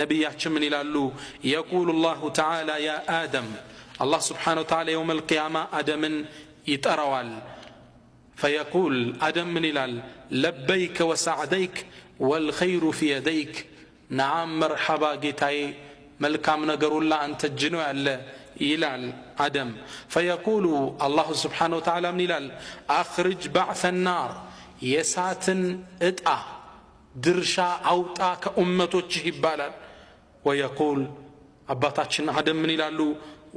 ነቢያችን ምን ይላሉ? የቁሉ ላሁ ተዓላ ያ አደም፣ አላህ ስብሓነሁ ወተዓላ የውም አልቅያማ አደምን ይጠራዋል። ፈየቁል አደም ምን ይላል? ለበይከ ወሰዕደይክ ወልኸይሩ ፊ የደይክ። ነዓም መርሐባ ጌታዬ፣ መልካም ነገር ሁላ አንተ እጅ ነው ያለ ይላል አደም። ፈየቁሉ አላሁ ስብሓነሁ ወተዓላ ምን ይላል? አኽርጅ ባዕሰ ናር፣ የእሳትን ዕጣ ድርሻ አውጣ ከኡመቶችህ ይባላል። ወየቁል አባታችን አደም ምን ይላሉ?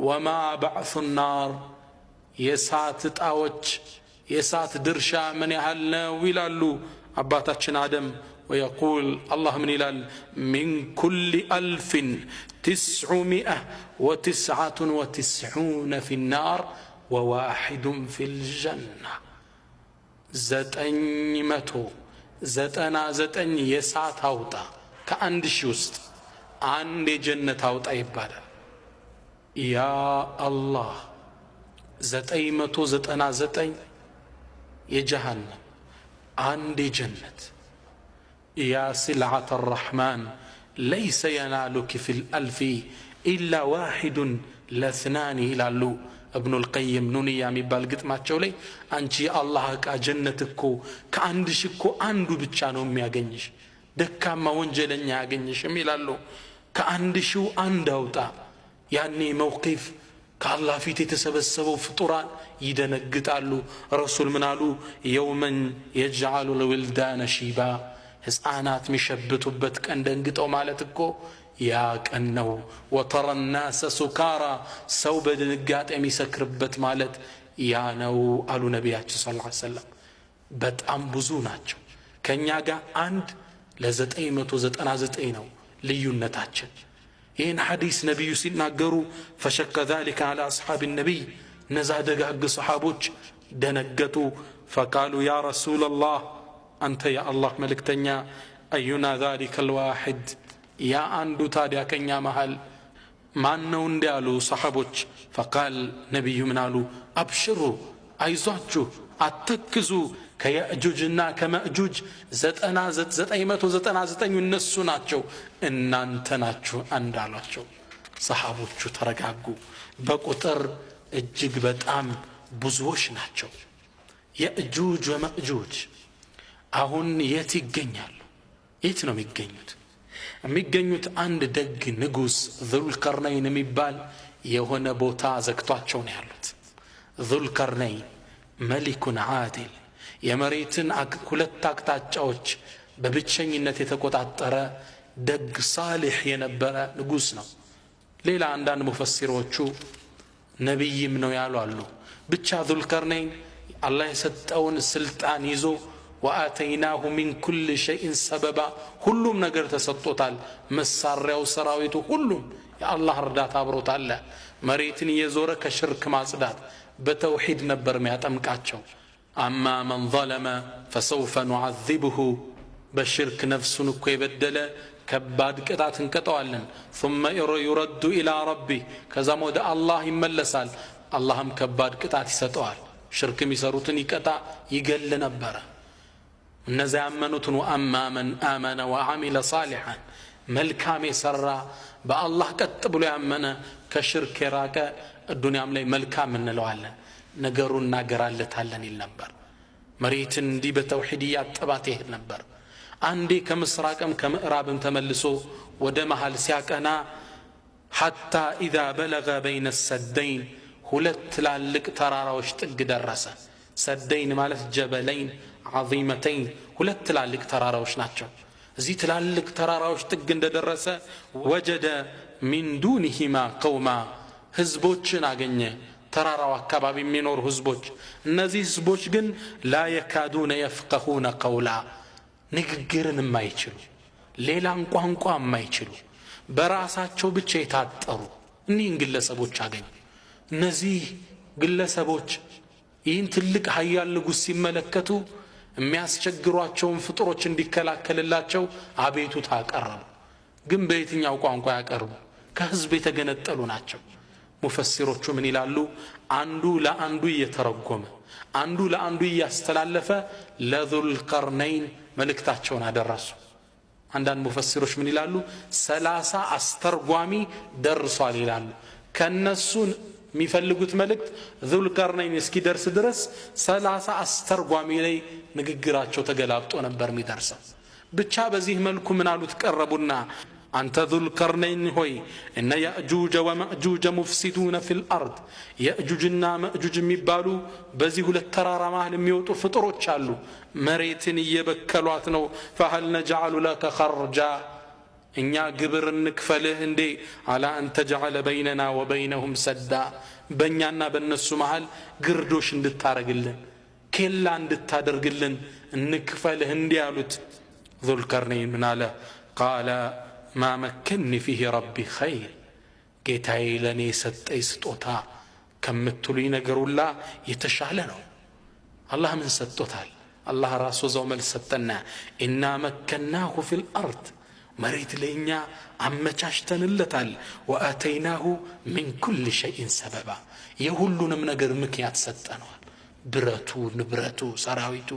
ወማ ባዕሱ ናር፣ የእሳት ዕጣዎች የእሳት ድርሻ ምን ያህል ነው ይላሉ አባታችን አደም። ወየቁል አላህ ምን ይላል? ሚን ኩል 1999 ፊ ናር ወዋሒዱን ፊ ልጀና። 999 የእሳት አውጣ ከአንድ ሺህ ውስጥ አንድ የጀነት አውጣ ይባላል። ያ አላህ 999 የጀሃነም አንድ የጀነት። ያ ሲልዓተ አራሕማን ለይሰ የናሉኪ ፊ ልአልፊ ኢላ ዋሒዱን ለስናኒ ይላሉ እብኑ ልቀይም ኑንያ የሚባል ግጥማቸው ላይ። አንቺ የአላህ ዕቃ ጀነት እኮ ከአንድ ሺህ እኮ አንዱ ብቻ ነው የሚያገኝሽ፣ ደካማ ወንጀለኛ ያገኝሽም ይላሉ። ከአንድ ሺው አንድ አውጣ። ያኔ መውቂፍ ከአላህ ፊት የተሰበሰበው ፍጡራን ይደነግጣሉ። ረሱል ምን አሉ? የውመን የጅዓሉ ልውልዳነ ሺባ፣ ሕፃናት የሚሸብቱበት ቀን ደንግጠው ማለት እኮ ያ ቀን ነው። ወተረ ናሰ ሱካራ፣ ሰው በድንጋጤ የሚሰክርበት ማለት ያ ነው አሉ ነቢያችን ሰለላሁ ዐለይሂ ወሰለም። በጣም ብዙ ናቸው። ከእኛ ጋር አንድ ለ999 ነው ልዩነታችን። ይህን ሐዲስ ነቢዩ ሲናገሩ ፈሸከ ذلك على أصحاب النبي፣ እነዛ ደጋግ ሰሓቦች ደነገጡ። ፈቃሉ ያ ረሱላ ላህ፣ አንተ የአላህ መልእክተኛ፣ አዩና ذلك الواحد፣ ያ አንዱ ታዲያ ከኛ መሃል ማን ነው እንዲ ያሉ ሰሓቦች። ፈቃል ነቢዩ ምን አሉ? አብሽሩ፣ አይዟችሁ፣ አተክዙ፣ ከየእጁጅና ከመእጁጅ 999 እነሱ ናቸው፣ እናንተ ናችሁ አንድ አሏቸው። ሰሓቦቹ ተረጋጉ። በቁጥር እጅግ በጣም ብዙዎች ናቸው። የእጁጅ ወመእጁጅ አሁን የት ይገኛሉ? የት ነው የሚገኙት? የሚገኙት አንድ ደግ ንጉሥ ዙልቀርነይን የሚባል የሆነ ቦታ ዘግቷቸው ነው ያሉት። ዙልቀርነይን መሊኩን ዓዲል፣ የመሬትን ሁለት አቅጣጫዎች በብቸኝነት የተቆጣጠረ ደግ ሳሊሕ የነበረ ንጉሥ ነው። ሌላ አንዳንድ ሙፈሲሮቹ ነቢይም ነው ያሉ አሉ። ብቻ ዙልቀርነይን አላህ የሰጠውን ስልጣን ይዞ ወአተይናሁ ሚን ኩል ሸይእን ሰበባ፣ ሁሉም ነገር ተሰጥቶታል። መሳሪያው፣ ሰራዊቱ፣ ሁሉም የአላህ እርዳታ አብሮታል። መሬትን እየዞረ ከሽርክ ማጽዳት በተውሒድ ነበር የሚያጠምቃቸው። አማ መን ظለመ ፈሰውፈ ኑዓዚብሁ፣ በሽርክ ነፍሱን እኮ የበደለ ከባድ ቅጣት እንቀጠዋለን። ثم يرد إلى ربه፣ ከዛም ወደ አላህ ይመለሳል። አላህም ከባድ ቅጣት ይሰጠዋል። ሽርክ የሚሰሩትን ይቀጣ ይገል ነበረ። እነዚያ ያመኑትን ወአማ መን አመነ ወዓሚለ ሳሊሐን፣ መልካም የሰራ በአላህ ቀጥ ብሎ ያመነ ከሽርክ የራቀ ዱንያም ላይ መልካም እንለዋለን፣ ነገሩን እናገራለታለን ይል ነበር። መሬትን እንዲህ በተውሒድ ያጠባት ይሄድ ነበር። አንዴ ከምስራቅም ከምዕራብም ተመልሶ ወደ መሃል ሲያቀና ሐታ ኢዛ በለገ በይነ ሰደይን፣ ሁለት ትላልቅ ተራራዎች ጥግ ደረሰ። ሰደይን ማለት ጀበለይን ዓዚመተይን፣ ሁለት ትላልቅ ተራራዎች ናቸው። እዚህ ትላልቅ ተራራዎች ጥግ እንደደረሰ ወጀደ ሚን ዱኒሂማ ቀውማ፣ ህዝቦችን አገኘ። ተራራው አካባቢ የሚኖሩ ህዝቦች። እነዚህ ህዝቦች ግን ላ የካዱነ የፍቀሁነ ቀውላ፣ ንግግርን የማይችሉ ሌላን ቋንቋ የማይችሉ በራሳቸው ብቻ የታጠሩ እኒህን ግለሰቦች አገኙ። እነዚህ ግለሰቦች ይህን ትልቅ ሀያል ንጉሥ ሲመለከቱ የሚያስቸግሯቸውን ፍጡሮች እንዲከላከልላቸው አቤቱታ አቀረቡ። ግን በየትኛው ቋንቋ ያቀርቡ? ከህዝብ የተገነጠሉ ናቸው። ሙፈሲሮቹ ምን ይላሉ? አንዱ ለአንዱ እየተረጎመ አንዱ ለአንዱ እያስተላለፈ ለዙልቀርነይን መልእክታቸውን አደረሱ። አንዳንድ ሙፈሲሮች ምን ይላሉ 30 አስተርጓሚ ደርሷል ይላሉ ከነሱን የሚፈልጉት መልእክት ዙልቀርነይን እስኪደርስ ድረስ 30 አስተርጓሚ ላይ ንግግራቸው ተገላብጦ ነበር የሚደርሰው ብቻ በዚህ መልኩ ምን አሉት ቀረቡና አንተ ዙልቀርነይን ሆይ እነ ያእጁጀ ወማእጁጀ ሙፍሲዱነ ፊል አርድ ያእጁጅና ማእጁጅ የሚባሉ በዚህ ሁለት ተራራ መሃል የሚወጡ ፍጥሮች አሉ መሬትን እየበከሏት ነው فهل نجعل لك خرجا እኛ ግብር እንክፈልህ እንዴ አላ አንተ جعل بيننا وبينهم سدا በእኛና በእነሱ መሃል ግርዶሽ እንድታረግልን ኬላ እንድታደርግልን እንክፈልህ እንዴ አሉት ዙልቀርነይን ምን አለ قال ما مكنني فيه ربي خير ጌታዬ ለኔ ሰጠኝ ስጦታ ከምትሉኝ ነገር ሁላ የተሻለ ነው አላህ ምን ሰጥቶታል አላህ ራሱ ዘው መልስ ሰጠና ኢና መከናሁ ፊል አርድ መሬት ለኛ አመቻችተንለታል ወአተይናሁ من كل شيء سببا የሁሉንም ነገር ምክንያት ሰጠነዋል ብረቱ ንብረቱ ሰራዊቱ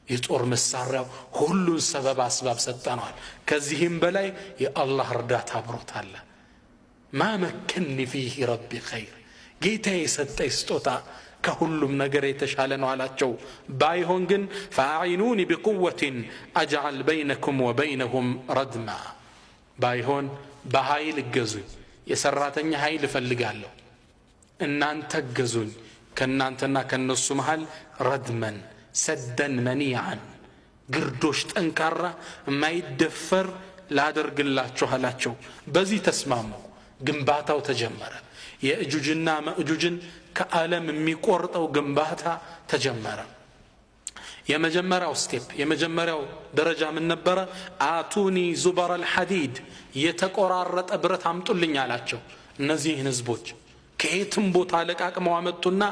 የጦር መሳሪያው ሁሉን ሰበብ አስባብ ሰጠነዋል ከዚህም በላይ የአላህ እርዳታ አብሮታል ما مكنني فيه ربي خير ጌታዬ ሰጠኝ ስጦታ ከሁሉም ነገር የተሻለ ነው አላቸው ባይሆን ግን فاعينوني بقوة اجعل بينكم وبينهم ردما ባይሆን በኃይል እገዙኝ የሰራተኛ ኃይል እፈልጋለሁ እናንተ እገዙኝ ከናንተና ከነሱ መሃል ረድመን ሰደን መንያዓን ግርዶሽ ጠንካራ የማይደፈር ላደርግላችሁ አላቸው በዚህ ተስማሙ ግንባታው ተጀመረ የእጁጅና ማእጁጅን ከዓለም የሚቆርጠው ግንባታ ተጀመረ የመጀመሪያው ስቴፕ የመጀመሪያው ደረጃ ምን ነበር አቱኒ ዙበር الحديد የተቆራረጠ ብረት አምጡልኝ አላቸው እነዚህን ህዝቦች ከየትም ቦታ ለቃቅመው አመጡና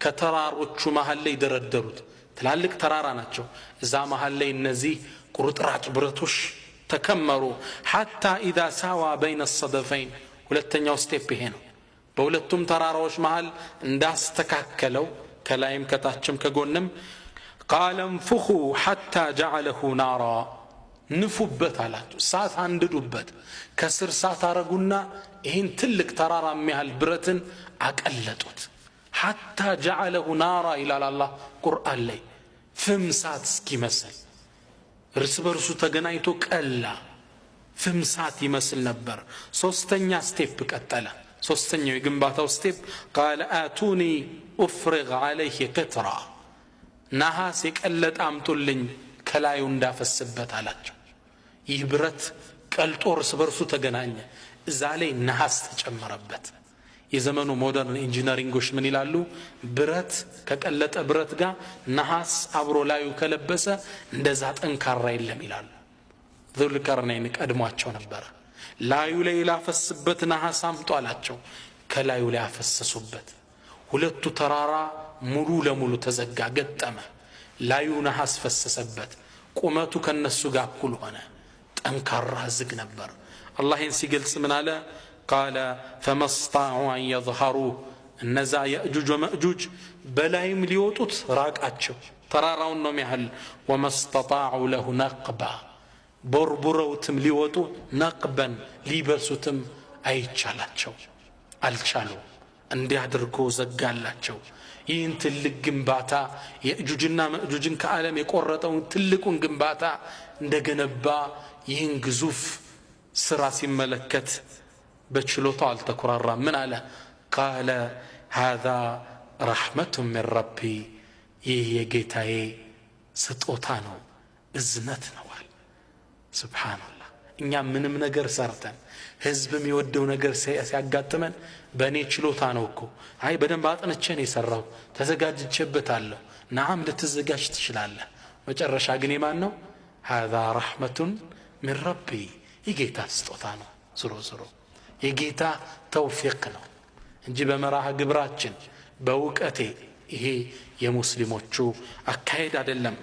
ከተራሮቹ መሃል ላይ ደረደሩት ትላልቅ ተራራ ናቸው እዛ መሃል ላይ እነዚህ ቁርጥራጭ ብረቶች ተከመሩ حتى اذا ساوى بين الصدفين ሁለተኛው ስቴፕ ይሄ ነው በሁለቱም ተራራዎች መሃል እንዳስተካከለው ከላይም ከታችም ከጎንም قال انفخوا حتى جعله نارا ንፉበት አላቸው ሳት አንድዱበት ከስር ሳት አረጉና ይሄን ትልቅ ተራራ የሚያህል ብረትን አቀለጡት حتى جعله نارا الى الله قرآن لي ፍምሳት እስኪመስል እርስ በርሱ ተገናኝቶ ቀላ ፍምሳት ይመስል ነበር ሶስተኛ ስቴፕ ቀጠለ ሶስተኛው የግንባታው ስቴፕ قال آتوني أفرغ عليه قطرا ነሐስ የቀለጠ አምጡልኝ ከላዩ እንዳፈስበት አላቸው ይህ ብረት ቀልጦ እርስ በርሱ ተገናኘ እዛ ላይ ነሐስ ተጨመረበት የዘመኑ ሞደርን ኢንጂነሪንጎች ምን ይላሉ ብረት ከቀለጠ ብረት ጋር ነሐስ አብሮ ላዩ ከለበሰ እንደዛ ጠንካራ የለም ይላሉ ዙልቀርነይን ቀድሟቸው ነበር ላዩ ላይ ላፈስበት ነሐስ አምጡ አላቸው ከላዩ ላይ አፈሰሱበት ሁለቱ ተራራ ሙሉ ለሙሉ ተዘጋ ገጠመ ላዩ ነሐስ ፈሰሰበት ቁመቱ ከነሱ ጋር እኩል ሆነ ጠንካራ ዝግ ነበር አላህ ይህን ሲገልጽ ምን አለ قال فما استطاعوا أن يظهروا النزا يأجوج ومأجوج بلايم ليوتوت راقاتشو تراراون نوم يحل وما استطاعوا له نقبا بربروتم ليوتو نقبا ليبسوتم አይቻላቸው አልቻሉ እንዲያደርጉ ዘጋላቸው ይህን ትልቅ ግንባታ የእጁጅና ማእጁጅን ከዓለም የቆረጠውን ትልቁን ግንባታ እንደገነባ ይህን ግዙፍ ስራ ሲመለከት በችሎታው አልተኩራራም ምን አለ قال هذا رحمة من ربي ይህ የጌታዬ ስጦታ ነው እዝነት ነው አለ ሱብሃንአላህ እኛ ምንም ነገር ሰርተን ህዝብ የሚወደው ነገር ሲያጋጥመን በእኔ ችሎታ ነው እኮ አይ በደንብ አጥንቼ ነው የሰራው ተዘጋጅቼበታለሁ ናም ልትዘጋጅ ትችላለህ መጨረሻ ግን የማን ነው هذا رحمة من ربي የጌታ ስጦታ ነው ዞሮ የጌታ ተውፊቅ ነው እንጂ በመራህ ግብራችን በእውቀቴ ይሄ የሙስሊሞቹ አካሄድ አይደለም